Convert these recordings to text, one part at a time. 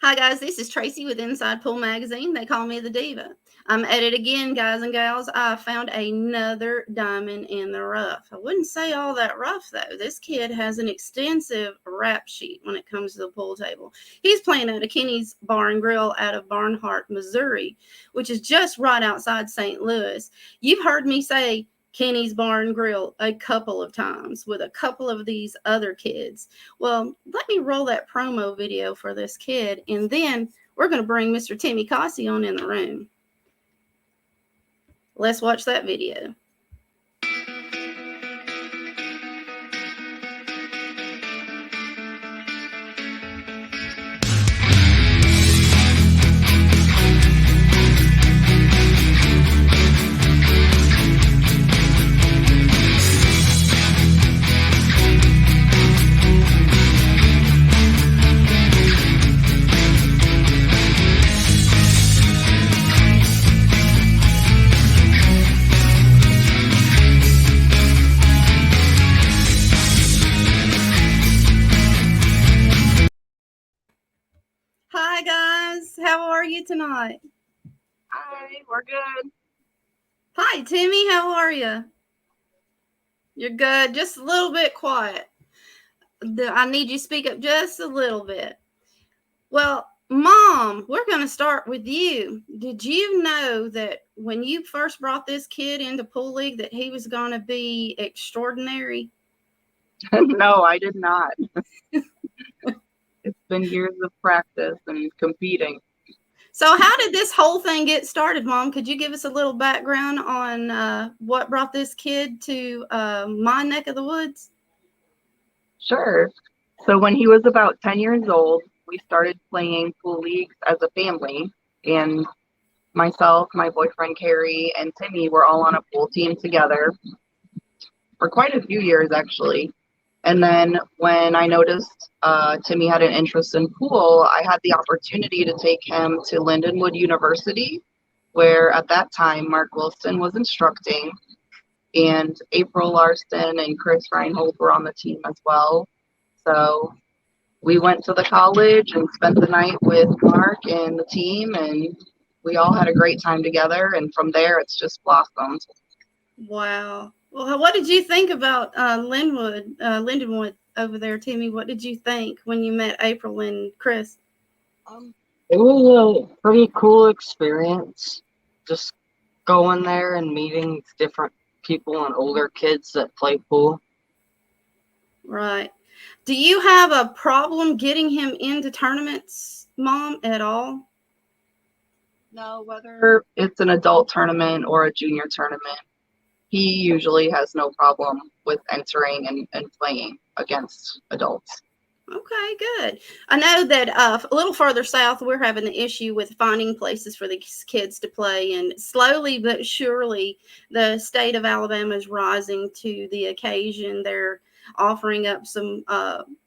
Hi, guys. This is Tracy with Inside Pool Magazine. They call me the Diva. I'm at it again, guys and gals. I found another diamond in the rough. I wouldn't say all that rough, though. This kid has an extensive rap sheet when it comes to the pool table. He's playing at a Kenny's Bar and Grill out of Barnhart, Missouri, which is just right outside St. Louis. You've heard me say Kenny's Bar and Grill a couple of times with a couple of these other kids. Well, let me roll that promo video for this kid, and then we're going to bring Mr. Timmy Cossey on in the room. Let's watch that video. Hi, guys. How are you tonight? Hi, we're good. Hi, Timmy. How are you? You're good. Just a little bit quiet. I need you to speak up just a little bit. Well, Mom, we're going to start with you. Did you know that when you first brought this kid into Pool League that he was going to be extraordinary? No, I did not. It's been years of practice and competing. So how did this whole thing get started, Mom? Could you give us a little background on what brought this kid to my neck of the woods? Sure. So when he was about 10 years old, we started playing pool leagues as a family. And myself, my boyfriend Carrie, and Timmy were all on a pool team together for quite a few years, actually. And then when I noticed Timmy had an interest in pool, I had the opportunity to take him to Lindenwood University, where at that time Mark Wilson was instructing, and April Larson and Chris Reinhold were on the team as well. So we went to the college and spent the night with Mark and the team, and we all had a great time together. And from there, it's just blossomed. Wow. Well, what did you think about Lindenwood over there, Timmy? What did you think when you met April and Chris? It was a pretty cool experience, just going there and meeting different people and older kids that play pool. Right. Do you have a problem getting him into tournaments, Mom, at all? No, whether it's an adult tournament or a junior tournament, he usually has no problem with entering and playing against adults. Okay, good. I know that a little further south, we're having the issue with finding places for these kids to play, and slowly but surely, the state of Alabama is rising to the occasion. They're offering up some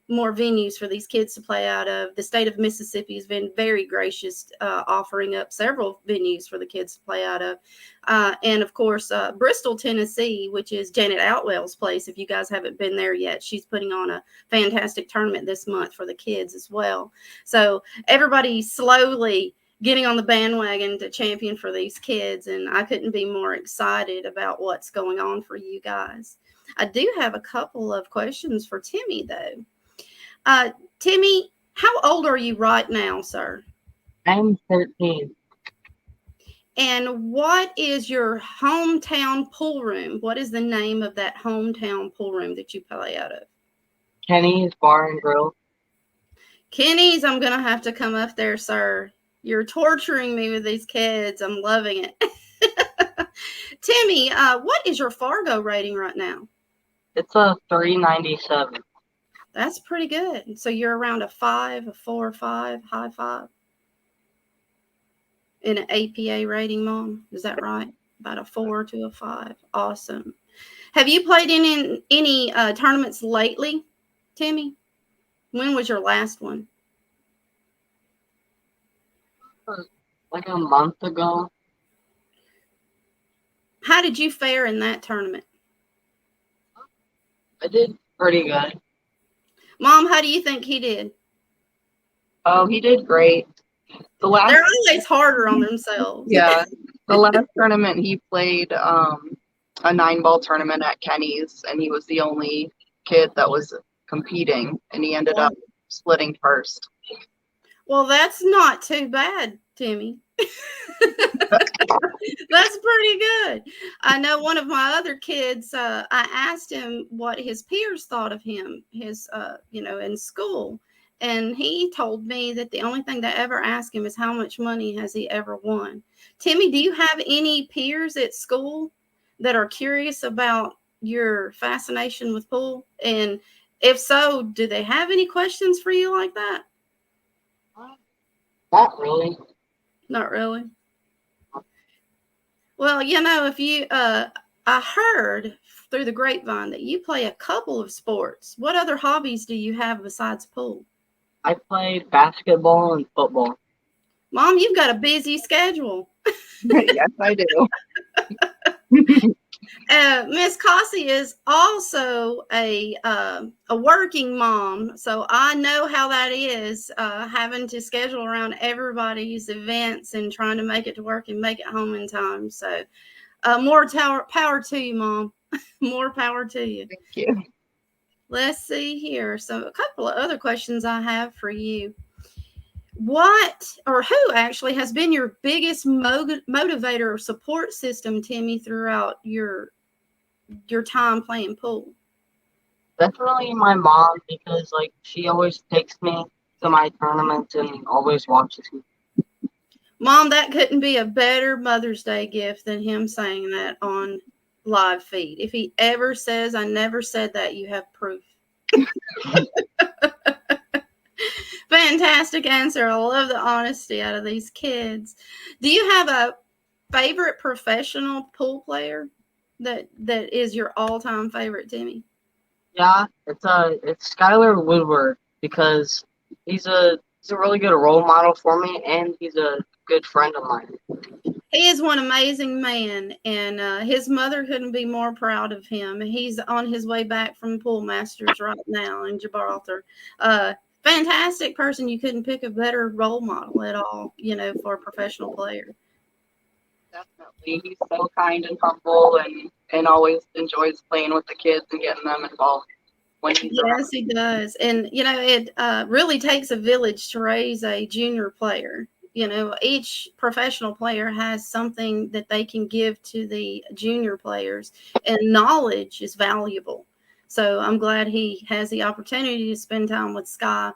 more venues for these kids to play out of. The state of Mississippi has been very gracious, offering up several venues for the kids to play out of. And of course, Bristol, Tennessee, which is Janet Outwell's place. If you guys haven't been there yet, she's putting on a fantastic tournament this month for the kids as well. So everybody's slowly getting on the bandwagon to champion for these kids, and I couldn't be more excited about what's going on for you guys. I do have a couple of questions for Timmy, though. Timmy, how old are you right now, sir? I'm 13. And what is your hometown pool room? What is the name of that hometown pool room that you play out of? Kenny's Bar and Grill. Kenny's, I'm going to have to come up there, sir. You're torturing me with these kids. I'm loving it. Timmy, what is your Fargo rating right now? It's a 397. That's pretty good. So you're around a 5, a 4, 5, high 5 in an APA rating, Mom. Is that right? About a 4 to a 5. Awesome. Have you played in any tournaments lately, Timmy? When was your last one? Like a month ago. How did you fare in that tournament? I did pretty good. Mom, how do you think he did? Oh, he did great. The last, They're always harder on themselves. yeah, the last tournament he played a 9-ball tournament at Kenny's, and he was the only kid that was competing, and he ended up splitting first. Well, that's not too bad, Timmy. That's pretty good. I know one of my other kids, I asked him what his peers thought of him, in school. And he told me that the only thing they ever ask him is how much money has he ever won. Timmy, do you have any peers at school that are curious about your fascination with pool? And if so, do they have any questions for you like that? Not really. Not really. Well, if you, I heard through the grapevine that you play a couple of sports. What other hobbies do you have besides pool? I played basketball and football. Mom, you've got a busy schedule. Yes, I do. Miss Cossey is also a working mom, so I know how that is, having to schedule around everybody's events and trying to make it to work and make it home in time. So more power to you, Mom. More power to you. Thank you. Let's see here. So a couple of other questions I have for you. What or who actually has been your biggest motivator or support system, Timmy, throughout your time playing pool? Definitely my mom, because she always takes me to my tournaments and always watches me. Mom, that couldn't be a better Mother's Day gift than him saying that on live feed. If he ever says I never said that, you have proof. Fantastic answer. I love the honesty out of these kids. Do you have a favorite professional pool player that is your all-time favorite, Timmy? Yeah, it's Skylar Woodward, because he's a really good role model for me, and he's a good friend of mine. He is one amazing man, and his mother couldn't be more proud of him. He's on his way back from Pool Masters right now in Gibraltar. Fantastic person. You couldn't pick a better role model at all, for a professional player. Definitely. He's so kind and humble and always enjoys playing with the kids and getting them involved when he's around. Yes, he does. And, it really takes a village to raise a junior player. Each professional player has something that they can give to the junior players, and knowledge is valuable. So I'm glad he has the opportunity to spend time with Sky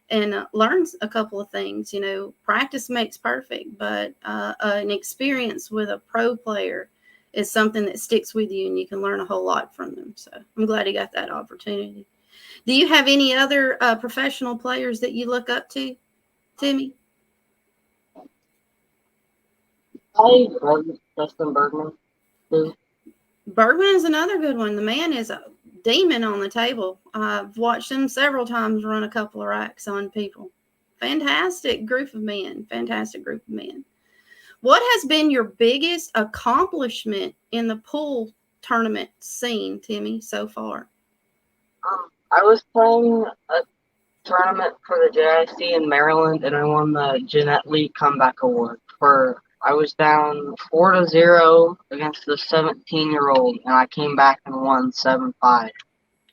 and learns a couple of things. Practice makes perfect, but an experience with a pro player is something that sticks with you, and you can learn a whole lot from them. So I'm glad he got that opportunity. Do you have any other professional players that you look up to, Timmy? I love Justin Bergman. Bergman is another good one. The man is a demon on the table. I've watched him several times run a couple of racks on people. Fantastic group of men. Fantastic group of men. What has been your biggest accomplishment in the pool tournament scene, Timmy, so far? I was playing a tournament for the JIC in Maryland, and I won the Jeanette Lee Comeback Award. I was down 4-0 against the 17-year-old, and I came back and won 7-5.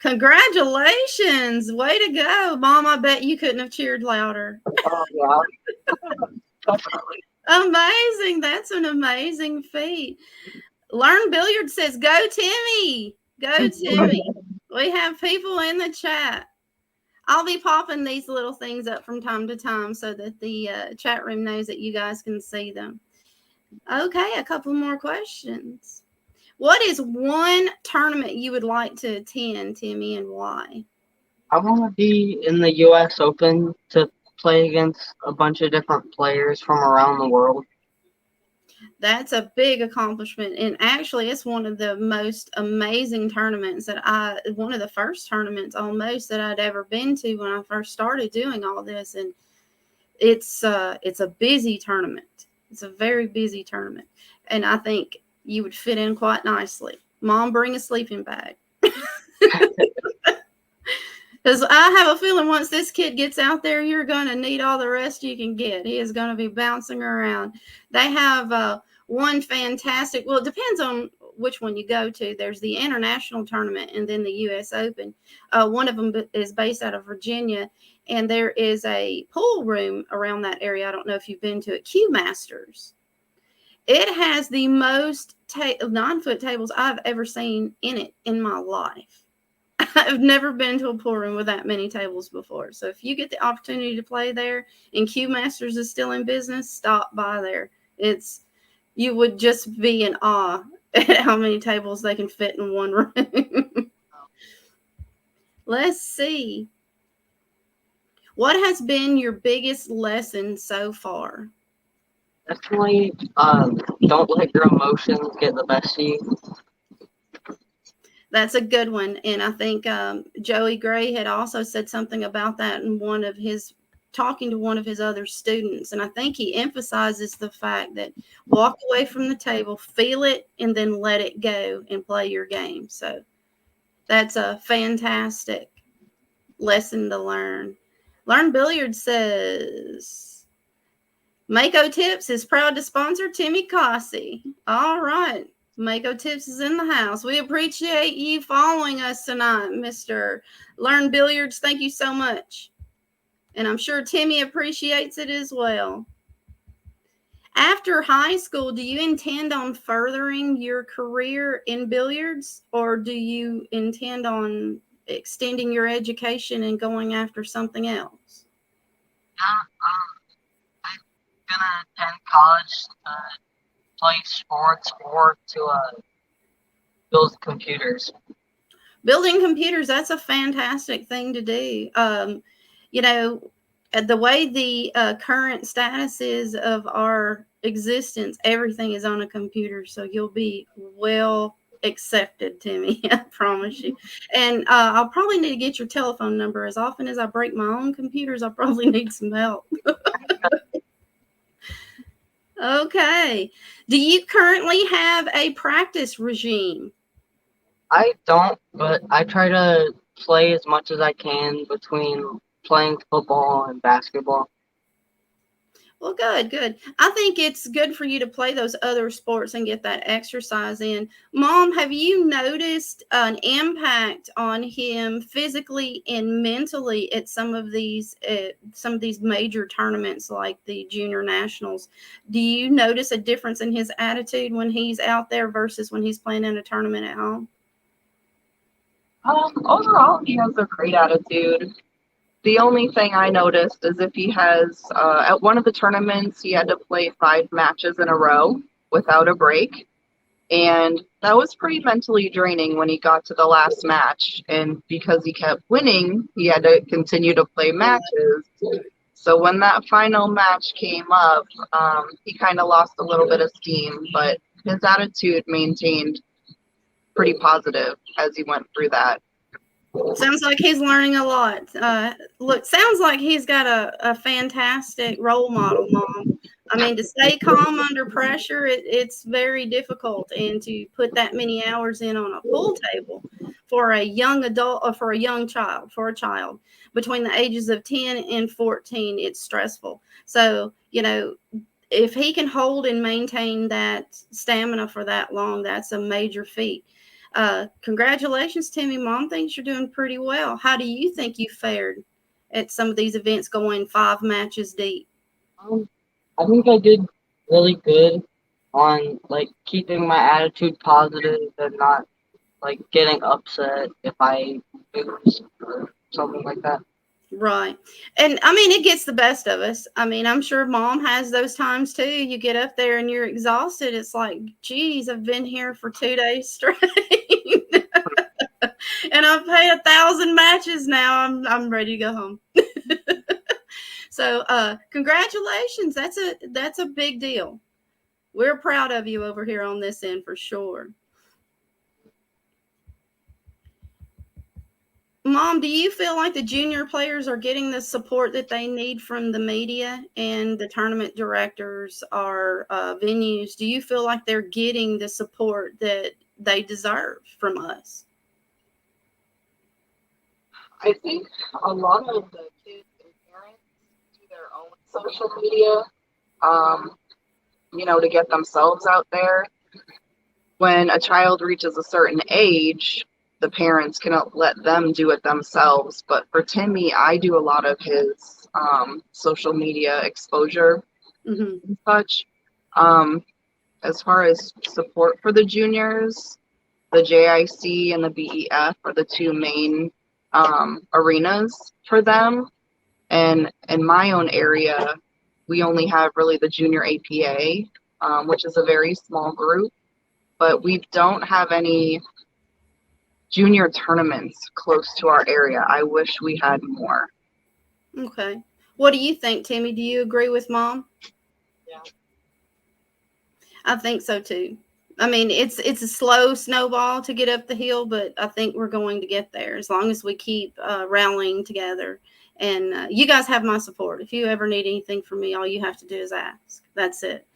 Congratulations. Way to go. Mom, I bet you couldn't have cheered louder. Oh, yeah. Definitely. Amazing. That's an amazing feat. Learn Billiard says, go Timmy. Go Timmy. We have people in the chat. I'll be popping these little things up from time to time so that the chat room knows that you guys can see them. Okay, a couple more questions. What is one tournament you would like to attend, Timmy, and why? I want to be in the U.S. Open to play against a bunch of different players from around the world. That's a big accomplishment. And actually, it's one of the most amazing tournaments one of the first tournaments almost that I'd ever been to when I first started doing all this. And it's a busy tournament. It's a very busy tournament. And I think you would fit in quite nicely. Mom, bring a sleeping bag. Because I have a feeling once this kid gets out there, you're going to need all the rest you can get. He is going to be bouncing around. They have one fantastic, well, it depends on which one you go to. There's the international tournament and then the U.S. Open. One of them is based out of Virginia, and there is a pool room around that area. I don't know if you've been to it, Q Masters. It has the most 9-foot tables I've ever seen in it in my life. I've never been to a pool room with that many tables before. So if you get the opportunity to play there and Q Masters is still in business, stop by there. You would just be in awe at how many tables they can fit in one room. Let's see. What has been your biggest lesson so far? Definitely, don't let your emotions get the best of you. That's a good one. And I think Joey Gray had also said something about that in talking to one of his other students. And I think he emphasizes the fact that walk away from the table, feel it, and then let it go and play your game. So that's a fantastic lesson to learn. Learn Billiard says, Mako Tips is proud to sponsor Timmy Cossey. All right. Mako Tips is in the house. We appreciate you following us tonight, Mr. Learn Billiards. Thank you so much. And I'm sure Timmy appreciates it as well. After high school, do you intend on furthering your career in billiards, or do you intend on extending your education and going after something else? I'm gonna attend college to play sports or to build computers. Building computers, that's a fantastic thing to do. The way the current status is of our existence, everything is on a computer, so you'll be well accepted, Timmy. I promise you. And I'll probably need to get your telephone number. As often as I break my own computers, I'll probably need some help. Okay. Do you currently have a practice regime? I don't, but I try to play as much as I can between playing football and basketball. Well, good. I think it's good for you to play those other sports and get that exercise in. Mom, have you noticed an impact on him physically and mentally at some of these major tournaments like the junior nationals? Do you notice a difference in his attitude when he's out there versus when he's playing in a tournament at home? Overall, he has a great attitude. The only thing I noticed is if he has, at one of the tournaments, he had to play 5 matches in a row without a break. And that was pretty mentally draining when he got to the last match. And because he kept winning, he had to continue to play matches. So when that final match came up, he kind of lost a little bit of steam, but his attitude maintained pretty positive as he went through that. Sounds like he's learning a lot. Sounds like he's got a fantastic role model, Mom. I mean, to stay calm under pressure, it's very difficult. And to put that many hours in on a pool table for a young adult or for a child between the ages of 10 and 14, it's stressful. So, if he can hold and maintain that stamina for that long, that's a major feat. Congratulations, Timmy. Mom thinks you're doing pretty well. How do you think you fared at some of these events going 5 matches deep? I think I did really good on keeping my attitude positive and not getting upset if I lose or something like that. Right. And I mean, it gets the best of us. I mean, I'm sure Mom has those times too. You get up there and you're exhausted. It's like, geez, I've been here for 2 days straight. And I've played 1,000 matches now. I'm ready to go home. So congratulations. That's a big deal. We're proud of you over here on this end for sure. Mom, do you feel like the junior players are getting the support that they need from the media and the tournament directors or venues? Do you feel like they're getting the support that they deserve from us? I think a lot of the kids and parents do their own social media, um, to get themselves out there. When a child reaches a certain age, the parents cannot let them do it themselves. But for Timmy, I do a lot of his social media exposure Hmm. and such. Um, as far as support for the juniors, the JIC and the BEF are the two main arenas for them. And in my own area, we only have really the junior APA, which is a very small group, but we don't have any junior tournaments close to our area. I wish we had more. Okay. What do you think, Timmy? Do you agree with Mom? Yeah. I think so too. I mean, it's a slow snowball to get up the hill, but I think we're going to get there as long as we keep rallying together. And you guys have my support. If you ever need anything from me, all you have to do is ask. That's it.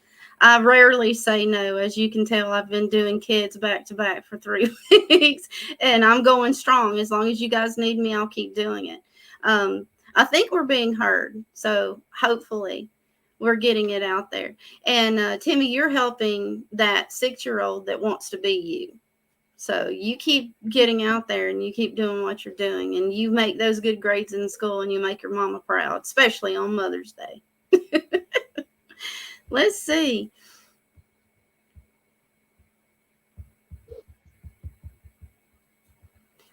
I rarely say no. As you can tell, I've been doing kids back to back for 3 weeks, and I'm going strong. As long as you guys need me, I'll keep doing it. I think we're being heard, so hopefully we're getting it out there. And Timmy, you're helping that 6-year-old that wants to be you. So you keep getting out there and you keep doing what you're doing, and you make those good grades in school, and you make your mama proud, especially on Mother's Day. Let's see.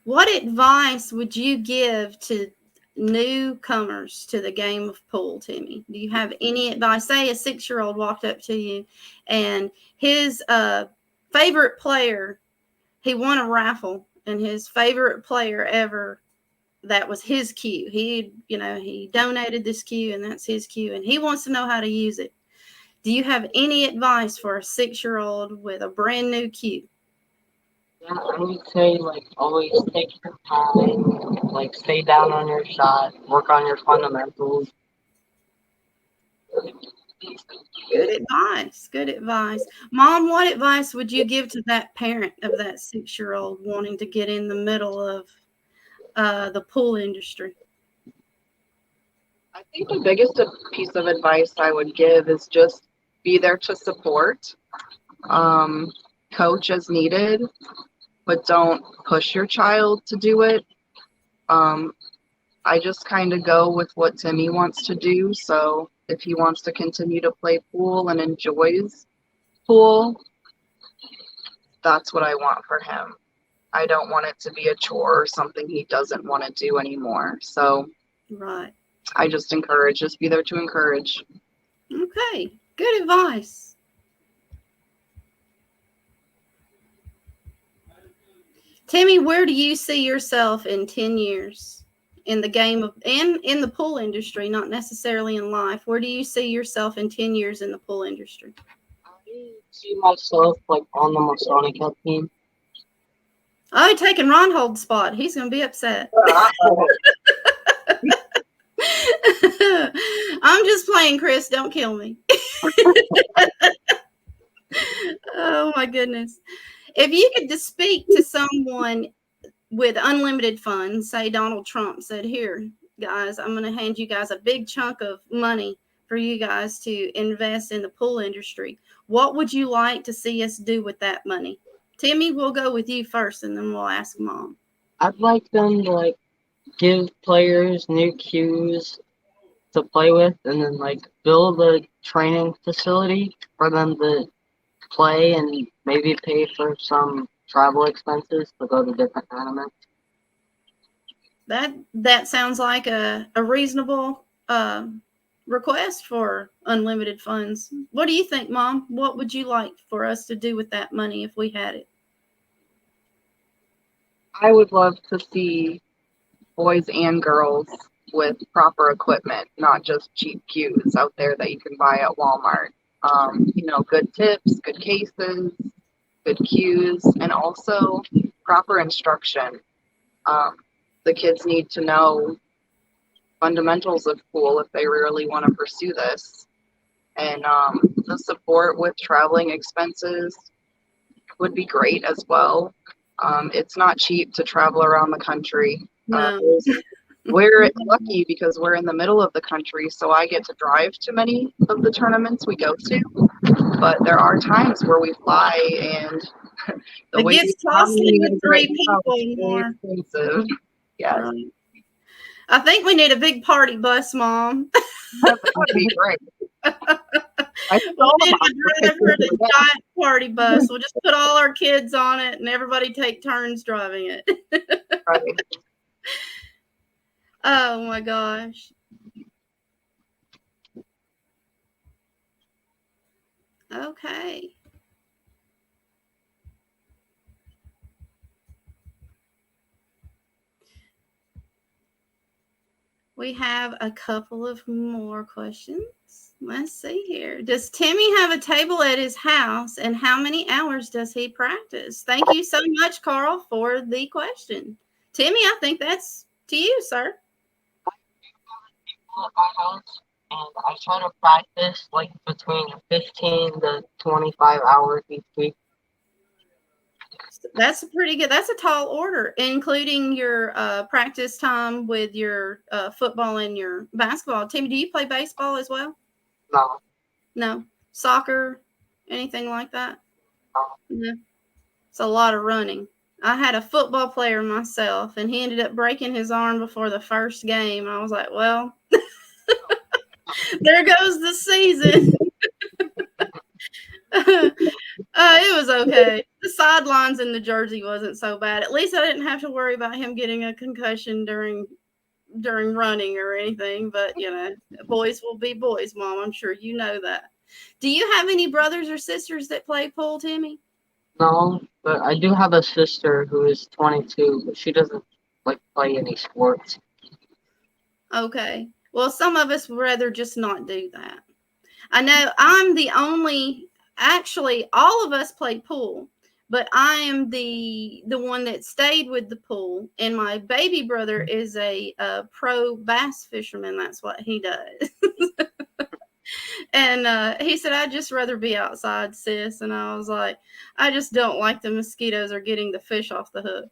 What advice would you give to newcomers to the game of pool, Timmy? Do you have any advice? Say a 6-year-old walked up to you and his favorite player, he won a raffle, and his favorite player ever, that was his cue. He donated this cue, and that's his cue, and he wants to know how to use it. Do you have any advice for a 6-year-old with a brand new cue? Yeah, I would say like always take your time, like stay down on your shot, work on your fundamentals. Good advice. Good advice. Mom, what advice would you give to that parent of that 6-year-old wanting to get in the middle of the pool industry? I think the biggest piece of advice I would give is just be there to support, um, coach as needed, but don't push your child to do it. Um, I just kind of go with what Timmy wants to do. So if he wants to continue to play pool and enjoys pool, that's what I want for him. I don't want it to be a chore or something he doesn't want to do anymore. So Right. I just encourage, just be there to encourage. Okay. Good advice. Timmy, where do you see yourself in 10 years in the game of and in the pool industry, not necessarily in life? Where do you see yourself in 10 years in the pool industry? I see myself like on the Masonica team. Oh, taking Ron Hold's spot. He's going to be upset. I'm just playing, Chris. Don't kill me. Oh, my goodness. If you could just speak to someone with unlimited funds, say Donald Trump said, "Here, guys, I'm going to hand you guys a big chunk of money for you guys to invest in the pool industry," what would you like to see us do with that money? Timmy, we'll go with you first, and then we'll ask Mom. I'd like them to like give players new cues to play with, and then like build a training facility for them to play, and maybe pay for some travel expenses to go to different tournaments. That sounds like a reasonable request for unlimited funds. What do you think, Mom? What would you like for us to do with that money if we had it? I would love to see boys and girls with proper equipment, not just cheap cues out there that you can buy at Walmart. Good tips, good cases, good cues, and also proper instruction. Um, the kids need to know fundamentals of pool if they really want to pursue this. And the support with traveling expenses would be great as well. It's not cheap to travel around the country, No. We're lucky because we're in the middle of the country, so I get to drive to many of the tournaments we go to. But there are times where we fly, and the It way gets economy costly with is 3 right now, people it's really more. expensive. Yes, Right. I think we need a big party bus, Mom. that would be great. I think We'll all the need moms a would driver and pitch in a for that. giant party bus. We'll just put all our kids on it and everybody take turns driving it. Right. Oh my gosh. Okay. We have a couple of more questions. Let's see here. Does Timmy have a table at his house, and how many hours does he practice? Thank you so much, Carl, for the question. Timmy, I think that's to you, sir. At my house, and I try to practice like between 15 to 25 hours each week. That's pretty good. That's a tall order, including your practice time with your football and your basketball. Timmy, do you play baseball as well? No, No. Soccer? Anything like that? no. No. It's a lot of running. I had a football player myself, and he ended up breaking his arm before the first game. I was like, well, there goes the season. It was okay. The sidelines in the jersey wasn't so bad. At least I didn't have to worry about him getting a concussion during running or anything. But boys will be boys, Mom. I'm sure you know that. Do you have any brothers or sisters that play pool, Timmy? No, but I do have a sister who is 22, but she doesn't like play any sports. Okay. Well, some of us would rather just not do that. I know I'm the only. Actually, all of us play pool, but I am the one that stayed with the pool, and my baby brother is a pro bass fisherman. That's what he does. And he said, I'd just rather be outside, sis. And I was like, I just don't like the mosquitoes or getting the fish off the hook.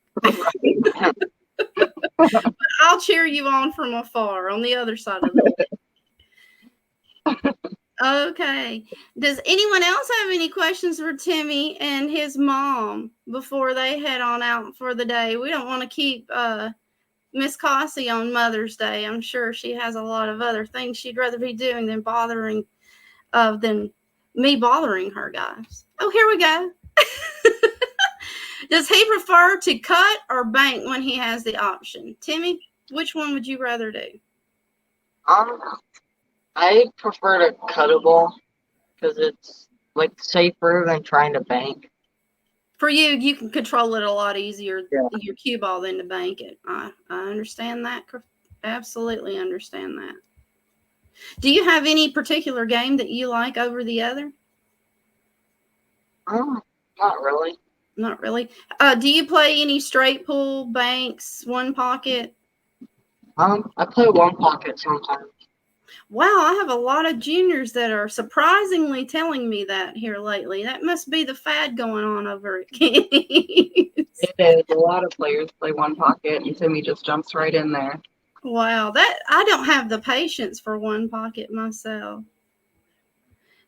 But I'll cheer you on from afar on the other side of the lake. Okay. Does anyone else have any questions for Timmy and his mom before they head on out for the day? We don't want to keep Miss Cossey on Mother's Day. I'm sure she has a lot of other things she'd rather be doing than me bothering her, guys. Oh, here we go. Does he prefer to cut or bank when he has the option? Timmy, which one would you rather do? I prefer to cut a ball because it's like safer than trying to bank. For you can control it a lot easier, Yeah. your cue ball, than to bank it. I understand that. Absolutely understand that. Do you have any particular game that you like over the other? Not really. Not really. Do you play any straight pool, banks, one pocket? I play one pocket sometimes. Wow, I have a lot of juniors that are surprisingly telling me that here lately. That must be the fad going on over at Kenny's. It is. A lot of players play one pocket, and Timmy just jumps right in there. Wow, that I don't have the patience for one pocket myself.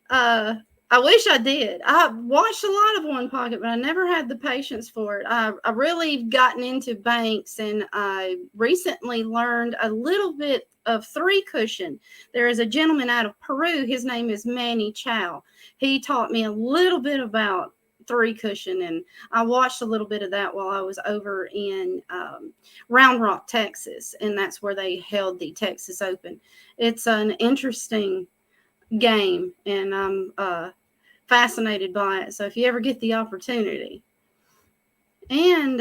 I wish I did. I watched a lot of one pocket, but I never had the patience for it. I really gotten into banks, and I recently learned a little bit of three cushion. There is a gentleman out of Peru. His name is Manny Chow. He taught me a little bit about three cushion, and I watched a little bit of that while I was over in Round Rock, Texas, and that's where they held the Texas Open. It's an interesting game, and I'm fascinated by it. So if you ever get the opportunity. And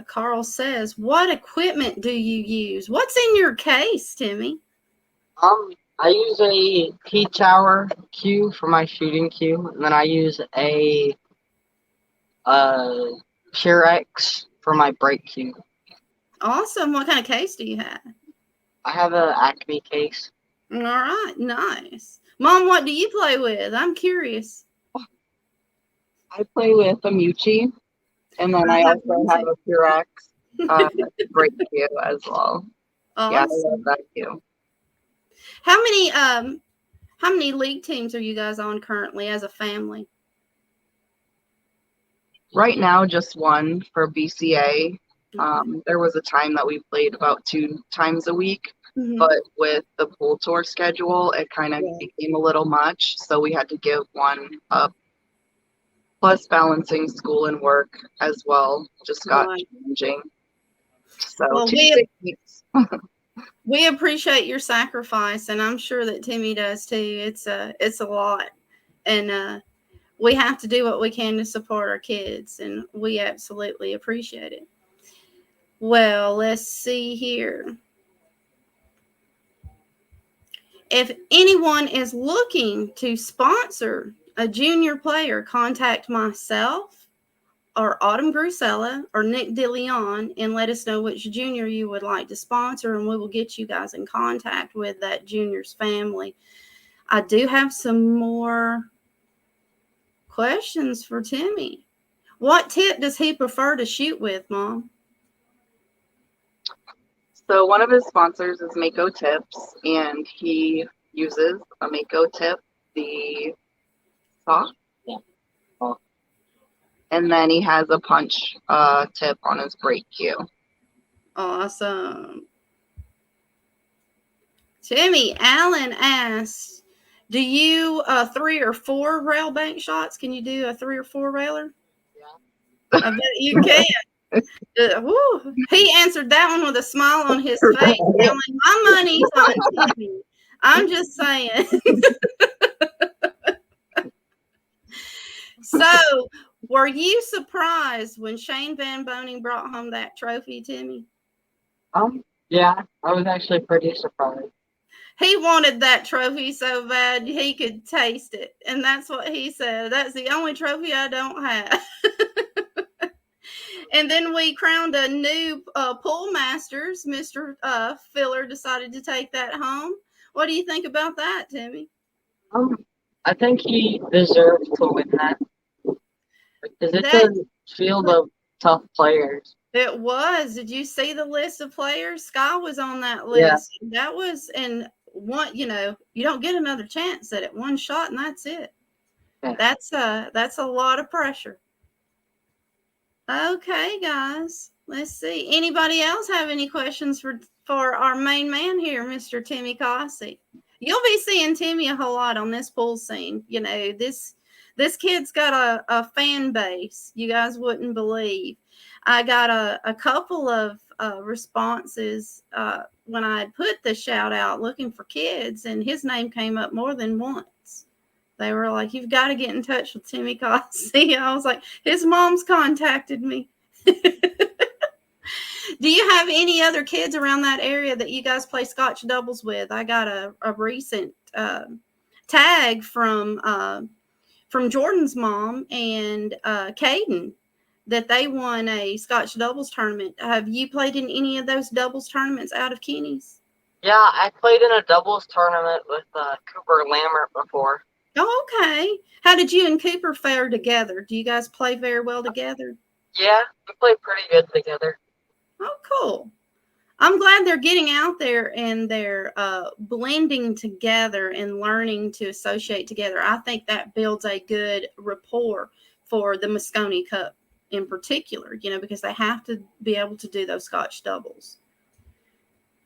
Carl says, what equipment do you use? What's in your case, Timmy? I use a T-Tower cue for my shooting cue, and then I use a X for my break cue. Awesome. What kind of case do you have? I have an Acme case. All right, nice. Mom, what do you play with? I'm curious. I play with a Mucci, and then I also have a X. Break cue as well. Yeah, I love Awesome. that cue. How many league teams are you guys on currently as a family? Right now, just one for BCA. Okay. There was a time that we played about 2 times a week, Mhm. but with the pool tour schedule, it kind of Yeah. became a little much, so we had to give one up. Plus, balancing school and work as well just got Right. challenging. So Well, two big weeks. we appreciate your sacrifice, and I'm sure that Timmy does too. It's a lot, and we have to do what we can to support our kids, and we absolutely appreciate it. Well, let's see here. If anyone is looking to sponsor a junior player, contact myself or Autumn Grusella or Nick DeLeon and let us know which junior you would like to sponsor, and we will get you guys in contact with that junior's family. I do have some more questions for Timmy. What tip does he prefer to shoot with, Mom? So one of his sponsors is Mako Tips, and he uses a Mako tip, the soft, Yeah. and then he has a punch tip on his break cue. Awesome. Timmy, Allen asks, do you 3 or 4 rail bank shots? Can you do a 3 or 4 railer? Yeah. I bet you can. He answered that one with a smile on his face, yelling, "My money's on Timmy." I'm just saying. So, were you surprised when Shane Van Boning brought home that trophy, Timmy? Yeah, I was actually pretty surprised. He wanted that trophy so bad he could taste it, and that's what he said. That's the only trophy I don't have. And then we crowned a new pool masters. Mr. Filler decided to take that home. What do you think about that, Timmy? I think he deserved to win that because it's That a field of tough players. it was. Did you see the list of players? Sky was on that Yeah. list. That was in one. You don't get another chance at it. One shot and that's it. Yeah. That's a lot of pressure. Okay, guys. Let's see. Anybody else have any questions for our main man here, Mr. Timmy Cossey? You'll be seeing Timmy a whole lot on this pool scene. This kid's got a fan base you guys wouldn't believe. I got a couple of responses when I put the shout out looking for kids, and his name came up more than once. They were like, "You've got to get in touch with Timmy Cossey." I was like, his mom's contacted me. Do you have any other kids around that area that you guys play Scotch doubles with? I got a recent tag from Jordan's mom and Caden that they won a Scotch doubles tournament. Have you played in any of those doubles tournaments out of Kenny's? Yeah, I played in a doubles tournament with Cooper Lambert before. Oh, okay. How did you and Cooper fare together? Do you guys play very well together? Yeah, we played pretty good together. Oh, cool. I'm glad they're getting out there and they're blending together and learning to associate together. I think that builds a good rapport for the Moscone Cup in particular, because they have to be able to do those Scotch doubles.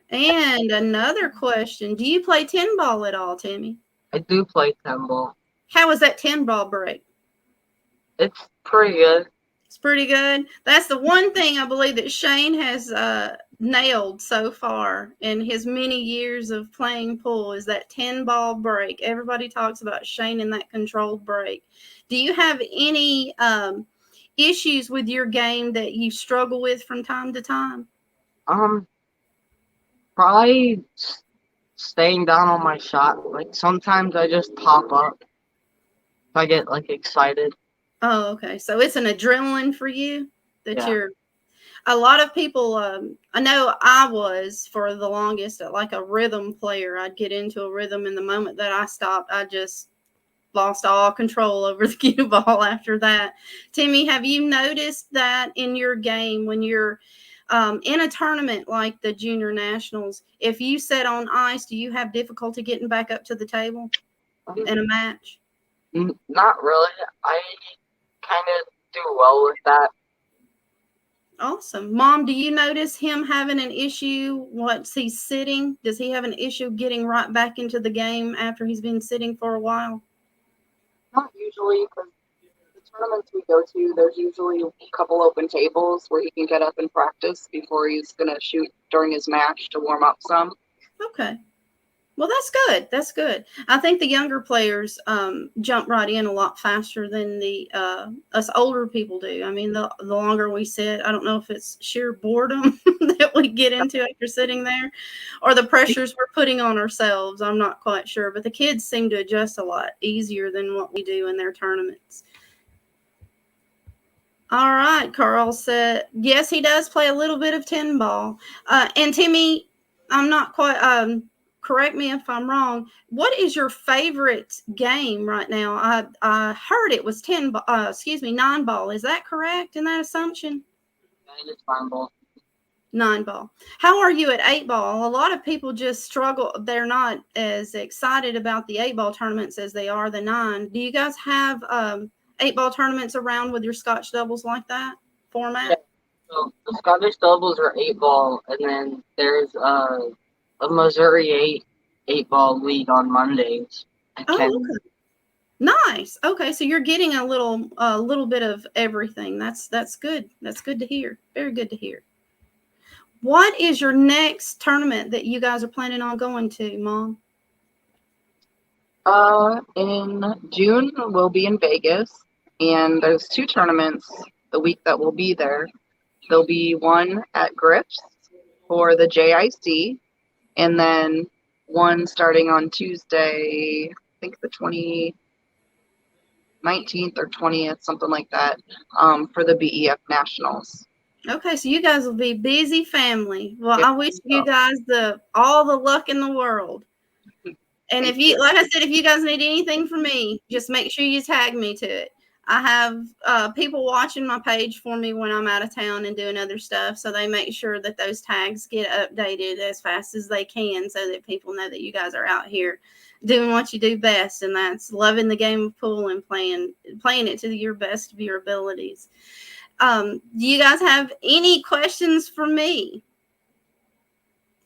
And another question, do you play 10 ball at all, Timmy? I do play 10 ball. How was that 10 ball break? It's pretty good. It's pretty good. That's the one thing I believe that Shane has nailed so far in his many years of playing pool is that 10 ball break. Everybody talks about Shane and that controlled break. Do you have any issues with your game that you struggle with from time to time? Probably staying down on my shot. Like sometimes I just pop up if I get excited. Oh, okay. So it's an adrenaline for you that Yeah. you're. A lot of people, I know I was for the longest like a rhythm player. I'd get into a rhythm, and the moment that I stopped, I just lost all control over the cue ball after that. Timmy, have you noticed that in your game when you're In a tournament like the Junior Nationals, if you sit on ice, do you have difficulty getting back up to the table in a match? Not really. I kind of do well with that. Awesome. Mom, do you notice him having an issue once he's sitting? Does he have an issue getting right back into the game after he's been sitting for a while? Not usually, because the tournaments we go to, there's usually a couple open tables where he can get up and practice before he's going to shoot during his match to warm up some. Okay. Well, that's good. That's good. I think the younger players jump right in a lot faster than the us older people do. I mean, the longer we sit, I don't know if it's sheer boredom that we get into after sitting there or the pressures we're putting on ourselves. I'm not quite sure. But the kids seem to adjust a lot easier than what we do in their tournaments. All right. Carl said, yes, he does play a little bit of 10 ball. And Timmy, I'm not quite correct me if I'm wrong. What is your favorite game right now? I heard it was 9 ball. Is that correct in that assumption? It is 9 ball. 9 ball. How are you at 8 ball? A lot of people just struggle. They're not as excited about the 8 ball tournaments as they are the 9. Do you guys have 8 ball tournaments around with your Scotch doubles like that format? Yeah. So the Scottish doubles are 8 ball, and then there's a Missouri 8 ball league on Mondays. Okay. Nice. Okay, so you're getting a little bit of everything. That's good. That's good to hear. Very good to hear. What is your next tournament that you guys are planning on going to, Mom? In June, we'll be in Vegas, and there's 2 tournaments the week that we'll be there. There'll be one at Griff's for the JIC, and then one starting on Tuesday, I think the 19th or 20th, something like that, for the BEF Nationals. Okay, so you guys will be busy family. Well, I wish you guys all the luck in the world. And if you, like I said, if you guys need anything from me, just make sure you tag me to it. I have people watching my page for me when I'm out of town and doing other stuff. So they make sure that those tags get updated as fast as they can so that people know that you guys are out here doing what you do best. And that's loving the game of pool and playing it to your best of your abilities. Do you guys have any questions for me?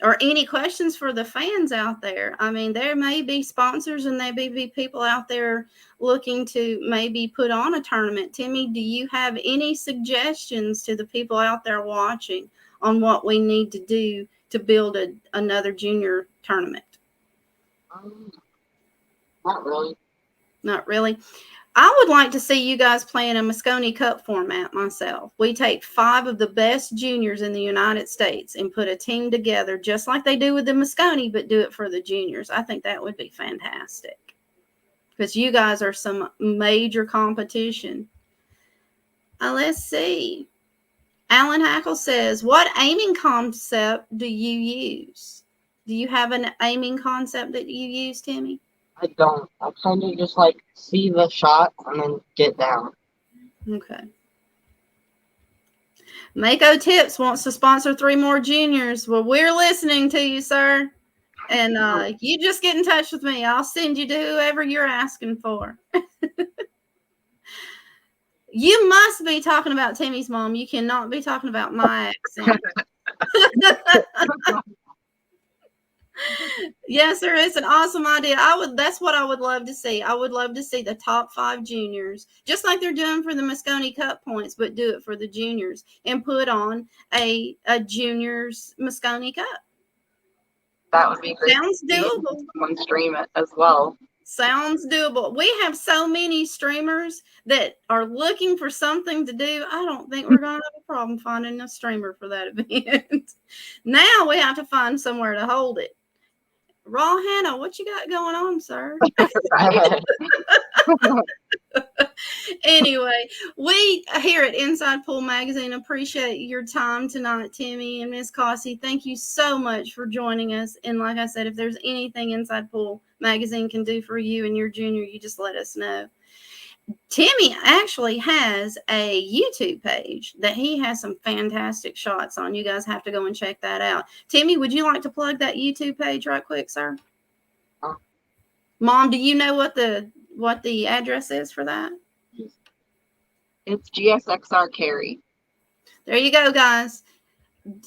Or any questions for the fans out there? I mean, there may be sponsors and there may be people out there looking to maybe put on a tournament. Timmy, do you have any suggestions to the people out there watching on what we need to do to build another junior tournament? Not really. Not really. I would like to see you guys play in a Moscone Cup format myself. We take 5 of the best juniors in the United States and put a team together just like they do with the Moscone, but do it for the juniors. I think that would be fantastic because you guys are some major competition. Let's see. Alan Hackle says, what aiming concept do you use? Do you have an aiming concept that you use, Timmy? I don't. I kind of just like see the shot and then get down. Okay. Mako Tips wants to sponsor 3 more juniors. Well, we're listening to you, sir. And you just get in touch with me. I'll send you to whoever you're asking for. You must be talking about Timmy's mom. You cannot be talking about my accent. Yes, sir. It's an awesome idea. That's what I would love to see. I would love to see the top 5 juniors, just like they're doing for the Moscone Cup points, but do it for the juniors and put on a juniors Moscone Cup. That would be great. Sounds doable. Someone stream it as well. Sounds doable. We have so many streamers that are looking for something to do. I don't think we're going to have a problem finding a streamer for that event. Now we have to find somewhere to hold it. Raw Hannah, what you got going on, sir? Anyway, we here at Inside Pool Magazine appreciate your time tonight, Timmy and Miss Cossey. Thank you so much for joining us. And like I said, if there's anything Inside Pool Magazine can do for you and your junior, you just let us know. Timmy actually has a YouTube page that he has some fantastic shots on. You guys have to go and check that out. Timmy, would you like to plug that YouTube page right quick, sir? Mom, do you know what the address is for that? It's GSXR Carry. There you go, guys.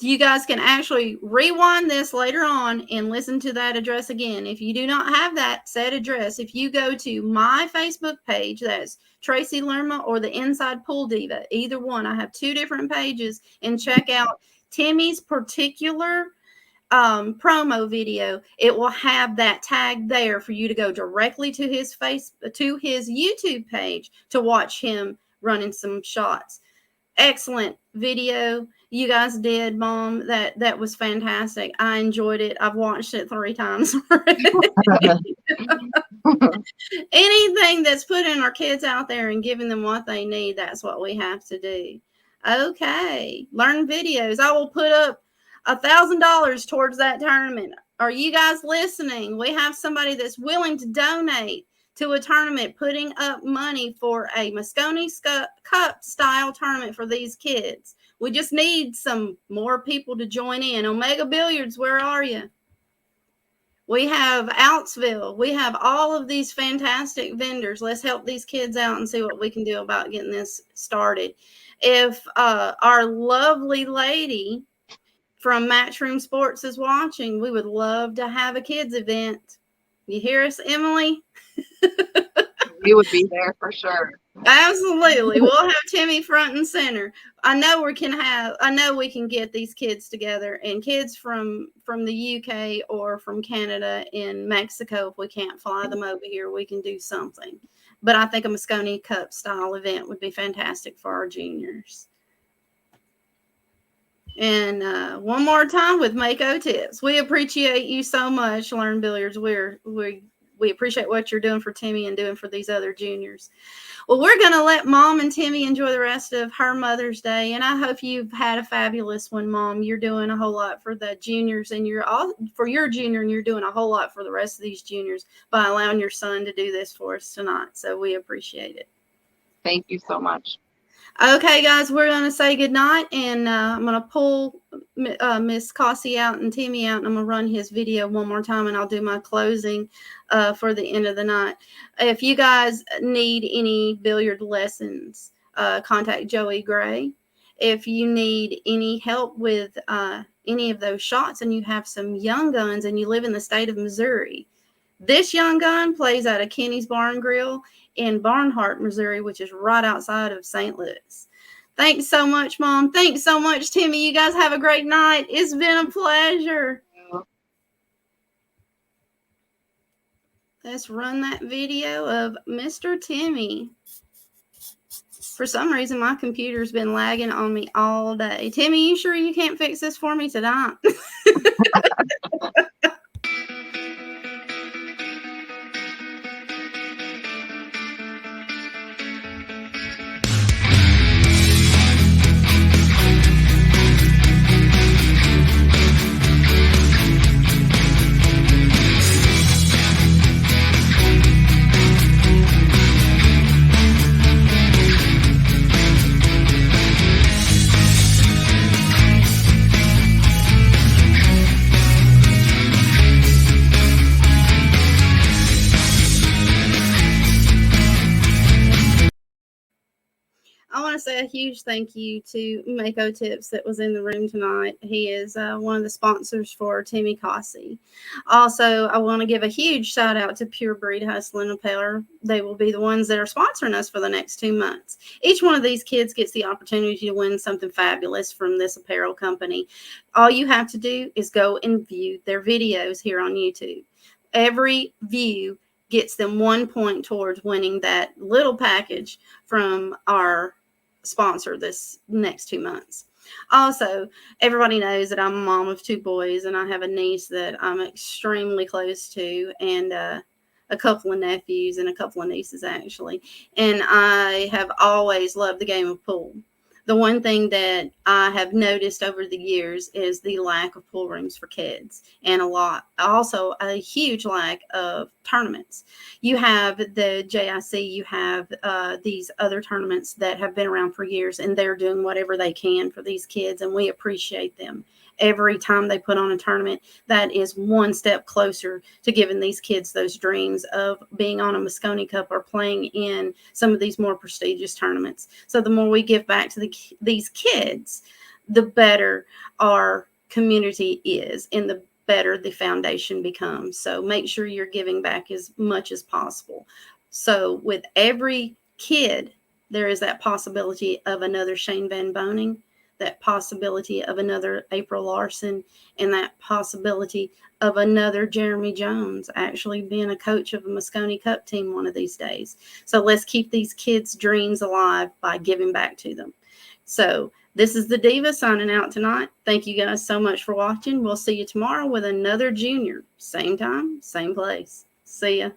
You guys can actually rewind this later on and listen to that address again. If you do not have that said address, if you go to my Facebook page, that's Tracy Lerma or the Inside Pool Diva, either one. I have two different pages, and check out Timmy's particular promo video. It will have that tag there for you to go directly to his YouTube page to watch him running some shots. Excellent video you guys did, Mom. That was fantastic. I enjoyed it. I've watched it 3 times already. Anything that's putting our kids out there and giving them what they need, that's what we have to do. Okay, learn videos. I will put up $1,000 towards that tournament. Are you guys listening? We have somebody that's willing to donate to a tournament, putting up money for a Moscone Cup style tournament for these kids. We just need some more people to join in. Omega Billiards, where are you? We have Outsville. We have all of these fantastic vendors. Let's help these kids out and see what we can do about getting this started. If our lovely lady from Matchroom Sports is watching, we would love to have a kids event. You hear us, Emily? We would be there for sure. Absolutely. We'll have Timmy front and center. I know we can get these kids together, and kids from the UK or from Canada and Mexico. If we can't fly them over here, we can do something. But I think a Moscone Cup style event would be fantastic for our juniors. And one more time with Mako Tips. We appreciate you so much, Learn Billiards. We appreciate what you're doing for Timmy and doing for these other juniors. Well, we're going to let Mom and Timmy enjoy the rest of her Mother's Day, and I hope you've had a fabulous one, Mom. You're doing a whole lot for the juniors, and for your junior, and you're doing a whole lot for the rest of these juniors by allowing your son to do this for us tonight. So we appreciate it. Thank you so much. Okay, guys, we're going to say goodnight, and I'm going to pull Miss Cossey out and Timmy out, and I'm going to run his video one more time, and I'll do my closing for the end of the night. If you guys need any billiard lessons, contact Joey Gray. If you need any help with any of those shots and you have some young guns and you live in the state of Missouri, this young gun plays out of Kenny's Barn Grill in Barnhart, Missouri, which is right outside of St. Louis. Thanks so much, Mom. Thanks so much, Timmy. You guys have a great night. It's been a pleasure. Let's run that video of Mr. Timmy. For some reason, my computer's been lagging on me all day. Timmy, you sure you can't fix this for me tonight? I want to say a huge thank you to Mako Tips that was in the room tonight. He is one of the sponsors for Timmy Cossey. Also, I want to give a huge shout out to Pure Breed Hustle and Apparel. They will be the ones that are sponsoring us for the next 2 months. Each one of these kids gets the opportunity to win something fabulous from this apparel company. All you have to do is go and view their videos here on YouTube. Every view gets them 1 point towards winning that little package from our sponsor this next 2 months. Also, everybody knows that I'm a mom of 2 boys, and I have a niece that I'm extremely close to, and a couple of nephews and a couple of nieces, actually. And I have always loved the game of pool. The one thing that I have noticed over the years is the lack of pool rooms for kids, and also a huge lack of tournaments. You have the JIC, you have these other tournaments that have been around for years, and they're doing whatever they can for these kids, and we appreciate them. Every time they put on a tournament, that is one step closer to giving these kids those dreams of being on a Moscone Cup or playing in some of these more prestigious tournaments. So the more we give back to these kids, the better our community is and the better the foundation becomes. So make sure you're giving back as much as possible. So with every kid, there is that possibility of another Shane Van Boning, that possibility of another April Larson, and that possibility of another Jeremy Jones actually being a coach of a Moscone Cup team one of these days. So let's keep these kids' dreams alive by giving back to them. So this is the Diva signing out tonight. Thank you guys so much for watching. We'll see you tomorrow with another junior. Same time, same place. See ya.